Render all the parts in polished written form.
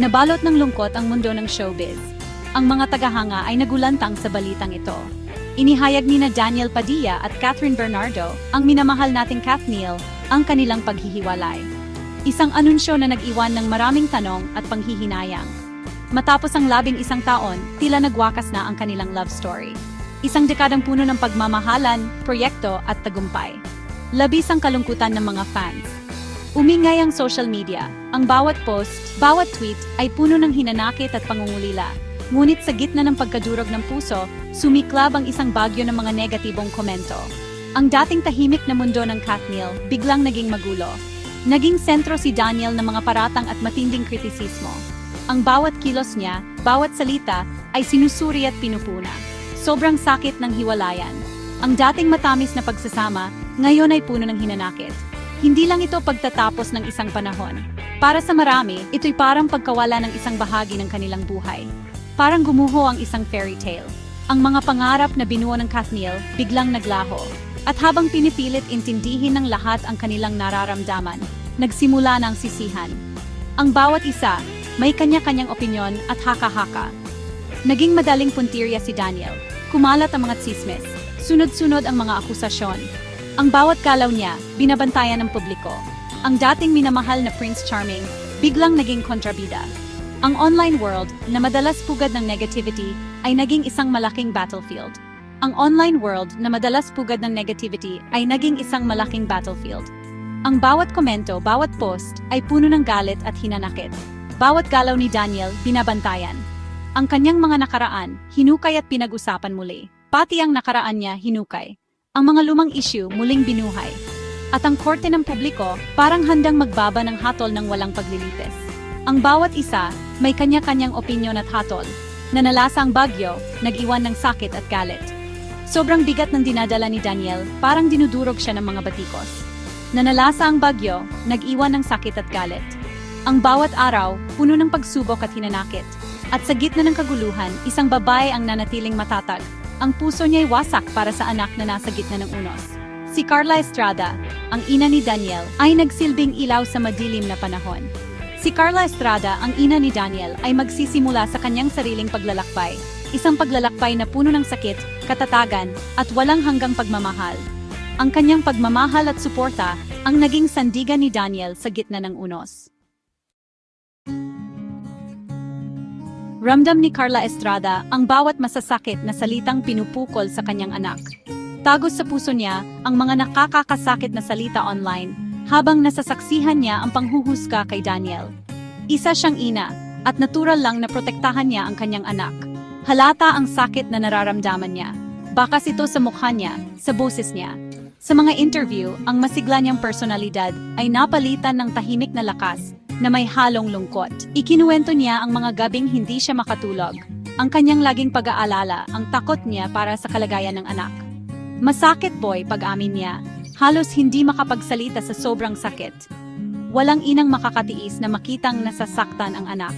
Nabalot ng lungkot ang mundo ng showbiz. Ang mga tagahanga ay nagulantang sa balitang ito. Inihayag ni na Daniel Padilla at Catherine Bernardo, ang minamahal nating Kathniel, ang kanilang paghihiwalay. Isang anunsyo na nag-iwan ng maraming tanong at panghihinayang. Matapos ang 11 taon, tila nagwakas na ang kanilang love story. Isang dekadang puno ng pagmamahalan, proyekto at tagumpay. Labis ang kalungkutan ng mga fans. Umingay ang social media. Ang bawat post, bawat tweet ay puno ng hinanakit at pangungulila. Ngunit sa gitna ng pagkadurog ng puso, sumiklab ang isang bagyo ng mga negatibong komento. Ang dating tahimik na mundo ng Kathniel biglang naging magulo. Naging sentro si Daniel ng mga paratang at matinding kritisismo. Ang bawat kilos niya, bawat salita, ay sinusuri at pinupuna. Sobrang sakit ng hiwalayan. Ang dating matamis na pagsasama, ngayon ay puno ng hinanakit. Hindi lang ito pagtatapos ng isang panahon. Para sa marami, ito'y parang pagkawala ng isang bahagi ng kanilang buhay. Parang gumuho ang isang fairy tale. Ang mga pangarap na binuo ng Kathniel biglang naglaho. At habang pinipilit intindihin ng lahat ang kanilang nararamdaman, nagsimula na ang sisihan. Ang bawat isa, may kanya-kanyang opinyon at haka-haka. Naging madaling puntirya si Daniel. Kumalat ang mga tsismis. Sunod-sunod ang mga akusasyon. Ang bawat galaw niya, binabantayan ng publiko. Ang dating minamahal na Prince Charming, biglang naging kontrabida. Ang online world, na madalas pugad ng negativity, ay naging isang malaking battlefield. Ang online world na madalas pugad ng negativity ay naging isang malaking battlefield. Ang bawat komento, bawat post, ay puno ng galit at hinanakit. Bawat galaw ni Daniel, binabantayan. Ang kanyang mga nakaraan, hinukay at pinag-usapan muli. Pati ang nakaraan niya, hinukay. Ang mga lumang issue, muling binuhay. At ang korte ng publiko, parang handang magbaba ng hatol ng walang paglilitis. Ang bawat isa, may kanya-kanyang opinyon at hatol. Nanalasa ang bagyo, nag-iwan ng sakit at galit. Sobrang bigat ng dinadala ni Daniel, parang dinudurog siya ng mga batikos. Nanalasa ang bagyo, nag-iwan ng sakit at galit. Ang bawat araw, puno ng pagsubok at hinanakit. At sa gitna ng kaguluhan, isang babae ang nanatiling matatag. Ang puso niya'y wasak para sa anak na nasa gitna ng unos. Si Carla Estrada, ang ina ni Daniel, ay nagsilbing ilaw sa madilim na panahon. Si Carla Estrada, ang ina ni Daniel, ay magsisimula sa kanyang sariling paglalakbay. Isang paglalakbay na puno ng sakit, katatagan, at walang hanggang pagmamahal. Ang kanyang pagmamahal at suporta ang naging sandigan ni Daniel sa gitna ng unos. Ramdam ni Carla Estrada ang bawat masasakit na salitang pinupukol sa kanyang anak. Tagos sa puso niya ang mga nakakakasakit na salita online habang nasasaksihan niya ang panghuhusga kay Daniel. Isa siyang ina at natural lang na protektahan niya ang kanyang anak. Halata ang sakit na nararamdaman niya. Bakas ito sa mukha niya, sa boses niya. Sa mga interview, ang masigla niyang personalidad ay napalitan ng tahimik na lakas na may halong lungkot. Ikinuwento niya ang mga gabing hindi siya makatulog. Ang kanyang laging pag-aalala, ang takot niya para sa kalagayan ng anak. Masakit boy pag-amin niya. Halos hindi makapagsalita sa sobrang sakit. Walang inang makakatiis na makitang nasasaktan ang anak.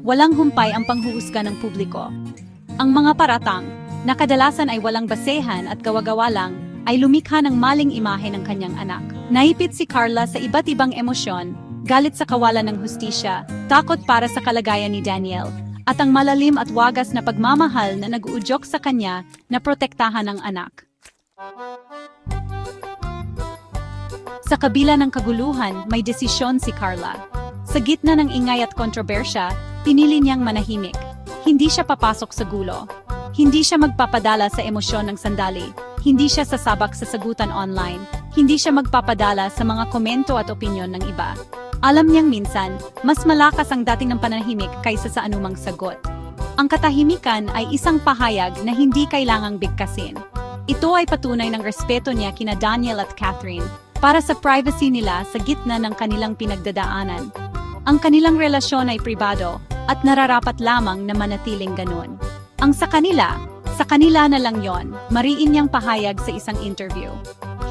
Walang humpay ang panghuhusga ng publiko. Ang mga paratang, na kadalasan ay walang basehan at gawa-gawa lang, ay lumikha ng maling imahe ng kanyang anak. Naipit si Carla sa iba't ibang emosyon, galit sa kawalan ng hustisya, takot para sa kalagayan ni Daniel, at ang malalim at wagas na pagmamahal na nag-uudyok sa kanya na protektahan ang anak. Sa kabila ng kaguluhan, may desisyon si Carla. Sa gitna ng ingay at kontrobersya, pinili niyang manahimik. Hindi siya papasok sa gulo. Hindi siya magpapadala sa emosyon ng sandali. Hindi siya sasabak sa sagutan online. Hindi siya magpapadala sa mga komento at opinyon ng iba. Alam niyang minsan, mas malakas ang dating ng panahimik kaysa sa anumang sagot. Ang katahimikan ay isang pahayag na hindi kailangang bigkasin. Ito ay patunay ng respeto niya kina Daniel at Catherine para sa privacy nila sa gitna ng kanilang pinagdadaanan. Ang kanilang relasyon ay pribado at nararapat lamang na manatiling ganun. Ang sa kanila na lang yon, mariin niyang pahayag sa isang interview.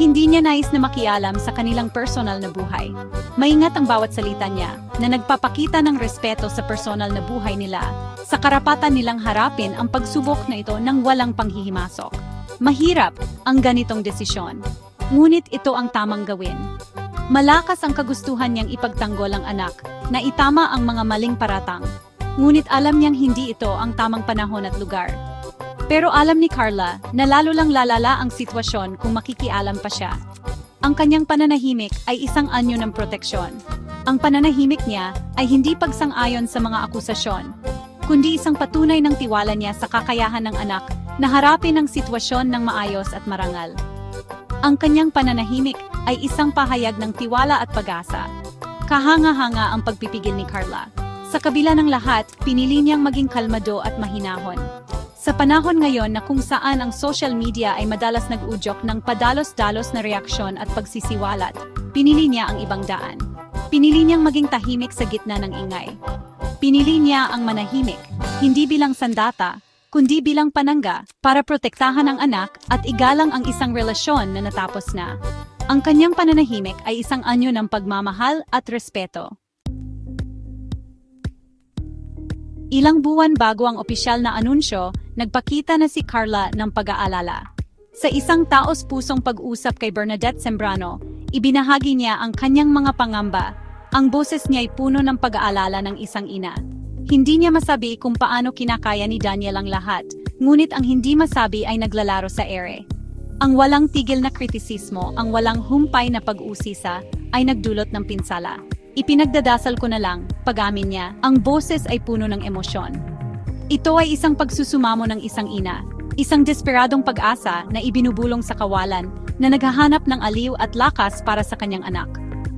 Hindi niya nais na makialam sa kanilang personal na buhay. Maingat ang bawat salita niya na nagpapakita ng respeto sa personal na buhay nila, sa karapatan nilang harapin ang pagsubok na ito ng walang panghihimasok. Mahirap ang ganitong desisyon, ngunit ito ang tamang gawin. Malakas ang kagustuhan niyang ipagtanggol ang anak, na itama ang mga maling paratang. Ngunit alam niyang hindi ito ang tamang panahon at lugar. Pero alam ni Carla na lalo lang lalala ang sitwasyon kung makikialam pa siya. Ang kanyang pananahimik ay isang anyo ng proteksyon. Ang pananahimik niya ay hindi pagsang-ayon sa mga akusasyon, kundi isang patunay ng tiwala niya sa kakayahan ng anak na harapin ang sitwasyon ng maayos at marangal. Ang kanyang pananahimik ay isang pahayag ng tiwala at pag-asa. Kahanga-hanga ang pagpipigil ni Carla. Sa kabila ng lahat, pinili niyang maging kalmado at mahinahon. Sa panahon ngayon na kung saan ang social media ay madalas nag-udyok ng padalos-dalos na reaksyon at pagsisiwalat, pinili niya ang ibang daan. Pinili niyang maging tahimik sa gitna ng ingay. Pinili niya ang manahimik, hindi bilang sandata, kundi bilang panangga para protektahan ang anak at igalang ang isang relasyon na natapos na. Ang kanyang pananahimik ay isang anyo ng pagmamahal at respeto. Ilang buwan bago ang opisyal na anunsyo, nagpakita na si Carla ng pag-aalala. Sa isang taos-pusong pag-usap kay Bernadette Sembrano, ibinahagi niya ang kanyang mga pangamba. Ang boses niya ay puno ng pag-aalala ng isang ina. Hindi niya masabi kung paano kinakaya ni Daniel ang lahat, ngunit ang hindi masabi ay naglalaro sa ere. Ang walang tigil na kritisismo, ang walang humpay na pag-usisa, ay nagdulot ng pinsala. Ipinagdadasal ko na lang, pag-amin niya, ang boses ay puno ng emosyon. Ito ay isang pagsusumamo ng isang ina, isang desperadong pag-asa na ibinubulong sa kawalan, na naghahanap ng aliw at lakas para sa kanyang anak.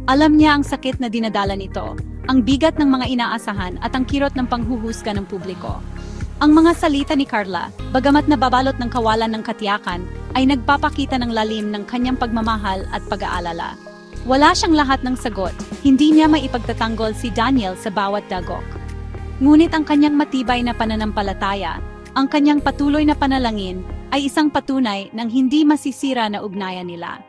Alam niya ang sakit na dinadala nito, ang bigat ng mga inaasahan at ang kirot ng panghuhusga ng publiko. Ang mga salita ni Carla, bagamat nababalot ng kawalan ng katiyakan, ay nagpapakita ng lalim ng kanyang pagmamahal at pag-aalala. Wala siyang lahat ng sagot, hindi niya maipagtatanggol si Daniel sa bawat dagok. Ngunit ang kanyang matibay na pananampalataya, ang kanyang patuloy na panalangin, ay isang patunay ng hindi masisira na ugnayan nila.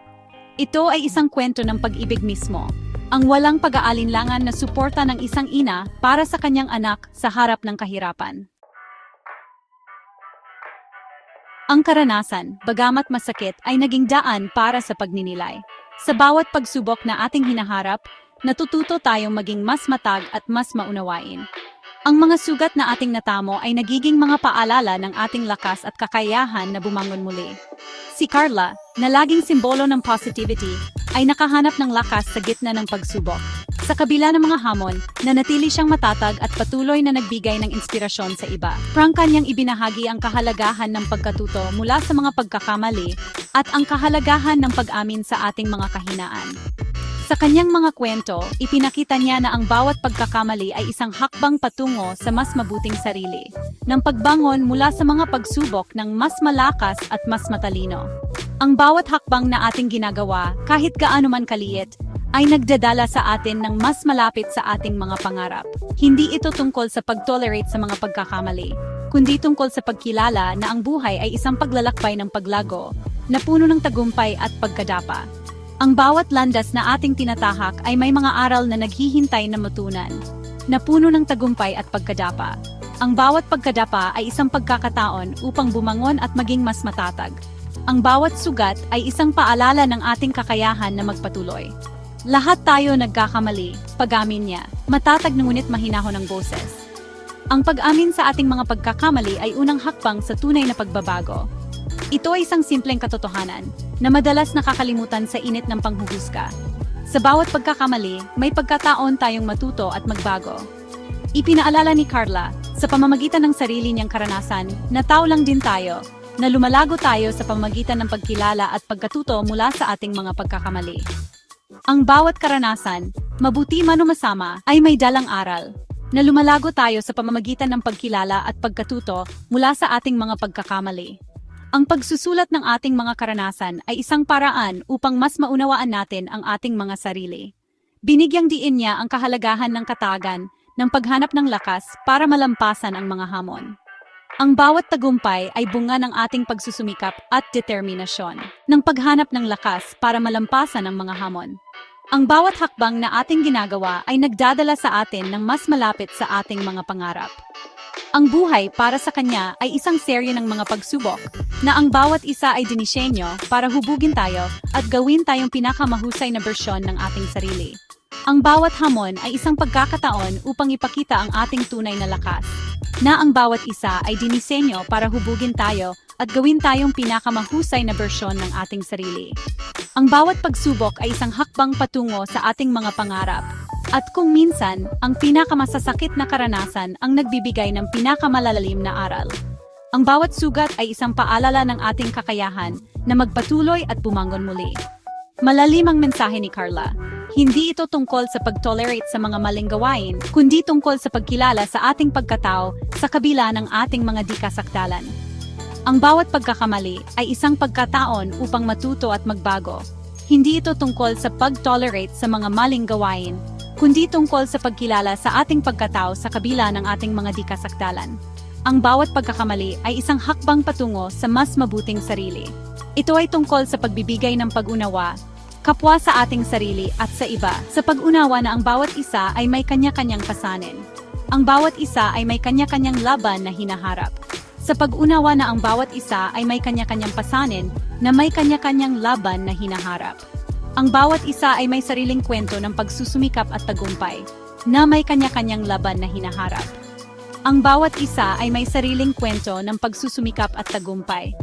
Ito ay isang kwento ng pag-ibig mismo, ang walang pag-aalinlangan na suporta ng isang ina para sa kanyang anak sa harap ng kahirapan. Ang karanasan, bagamat masakit, ay naging daan para sa pagninilay. Sa bawat pagsubok na ating hinaharap, natututo tayong maging mas matag at mas maunawain. Ang mga sugat na ating natamo ay nagiging mga paalala ng ating lakas at kakayahan na bumangon muli. Si Carla, na laging simbolo ng positivity, ay nakahanap ng lakas sa gitna ng pagsubok. Sa kabila ng mga hamon, nanatili siyang matatag at patuloy na nagbigay ng inspirasyon sa iba. Prangka niyang ibinahagi ang kahalagahan ng pagkatuto mula sa mga pagkakamali at ang kahalagahan ng pag-amin sa ating mga kahinaan. Sa kanyang mga kwento, ipinakita niya na ang bawat pagkakamali ay isang hakbang patungo sa mas mabuting sarili, ng pagbangon mula sa mga pagsubok ng mas malakas at mas matalino. Ang bawat hakbang na ating ginagawa, kahit gaano man kaliit, ay nagdadala sa atin ng mas malapit sa ating mga pangarap. Hindi ito tungkol sa pag-tolerate sa mga pagkakamali, kundi tungkol sa pagkilala na ang buhay ay isang paglalakbay ng paglago, na puno ng tagumpay at pagkadapa. Ang bawat landas na ating tinatahak ay may mga aral na naghihintay na matunan, na puno ng tagumpay at pagkadapa. Ang bawat pagkadapa ay isang pagkakataon upang bumangon at maging mas matatag. Ang bawat sugat ay isang paalala ng ating kakayahan na magpatuloy. Lahat tayo nagkakamali, pag-amin niya, matatag na ngunit mahinahon ang boses. Ang pag-amin sa ating mga pagkakamali ay unang hakbang sa tunay na pagbabago. Ito ay isang simpleng katotohanan na madalas nakakalimutan sa init ng panghuhusga. Sa bawat pagkakamali, may pagkataon tayong matuto at magbago. Ipinaalala ni Carla, sa pamamagitan ng sarili niyang karanasan, na tao lang din tayo, na lumalago tayo sa pamamagitan ng pagkilala at pagkatuto mula sa ating mga pagkakamali. Ang bawat karanasan, mabuti man o masama, ay may dalang aral, na lumalago tayo sa pamamagitan ng pagkilala at pagkatuto mula sa ating mga pagkakamali. Ang pagsusulat ng ating mga karanasan ay isang paraan upang mas maunawaan natin ang ating mga sarili. Binigyang diin niya ang kahalagahan ng katagan, ng paghanap ng lakas para malampasan ang mga hamon. Ang bawat tagumpay ay bunga ng ating pagsusumikap at determinasyon, ng paghanap ng lakas para malampasan ang mga hamon. Ang bawat hakbang na ating ginagawa ay nagdadala sa atin ng mas malapit sa ating mga pangarap. Ang buhay para sa kanya ay isang serye ng mga pagsubok na ang bawat isa ay dinisenyo para hubugin tayo at gawin tayong pinakamahusay na bersyon ng ating sarili. Ang bawat hamon ay isang pagkakataon upang ipakita ang ating tunay na lakas, na ang bawat isa ay dinisenyo para hubugin tayo at gawin tayong pinakamahusay na bersyon ng ating sarili. Ang bawat pagsubok ay isang hakbang patungo sa ating mga pangarap. At kung minsan, ang pinakamasasakit na karanasan ang nagbibigay ng pinakamalalalim na aral. Ang bawat sugat ay isang paalala ng ating kakayahan na magpatuloy at bumangon muli. Malalim ang mensahe ni Carla. Hindi ito tungkol sa pag-tolerate sa mga maling gawain, kundi tungkol sa pagkilala sa ating pagkatao sa kabila ng ating mga di kasakdalan. Ang bawat pagkakamali ay isang pagkataon upang matuto at magbago. Hindi ito tungkol sa pag-tolerate sa mga maling gawain, kundi tungkol sa pagkilala sa ating pagkatao sa kabila ng ating mga di kasakdalan. Ang bawat pagkakamali ay isang hakbang patungo sa mas mabuting sarili. Ito ay tungkol sa pagbibigay ng pag-unawa, kapwa sa ating sarili at sa iba, sa pag-unawa na ang bawat isa ay may kanya-kanyang pasanin. Ang bawat isa ay may kanya-kanyang laban na hinaharap. Sa pag-unawa na ang bawat isa ay may kanya-kanyang pasanin na may kanya-kanyang laban na hinaharap. Ang bawat isa ay may sariling kwento ng pagsusumikap at tagumpay, na may kanya-kanyang laban na hinaharap. Ang bawat isa ay may sariling kwento ng pagsusumikap at tagumpay.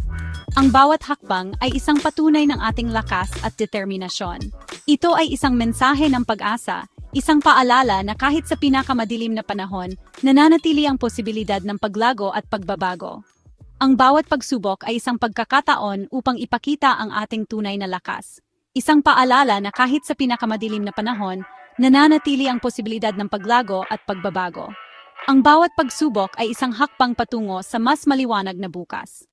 Ang bawat hakbang ay isang patunay ng ating lakas at determinasyon. Ito ay isang mensahe ng pag-asa, isang paalala na kahit sa pinakamadilim na panahon, nananatili ang posibilidad ng paglago at pagbabago. Ang bawat pagsubok ay isang pagkakataon upang ipakita ang ating tunay na lakas. Isang paalala na kahit sa pinakamadilim na panahon, nananatili ang posibilidad ng paglago at pagbabago. Ang bawat pagsubok ay isang hakbang patungo sa mas maliwanag na bukas.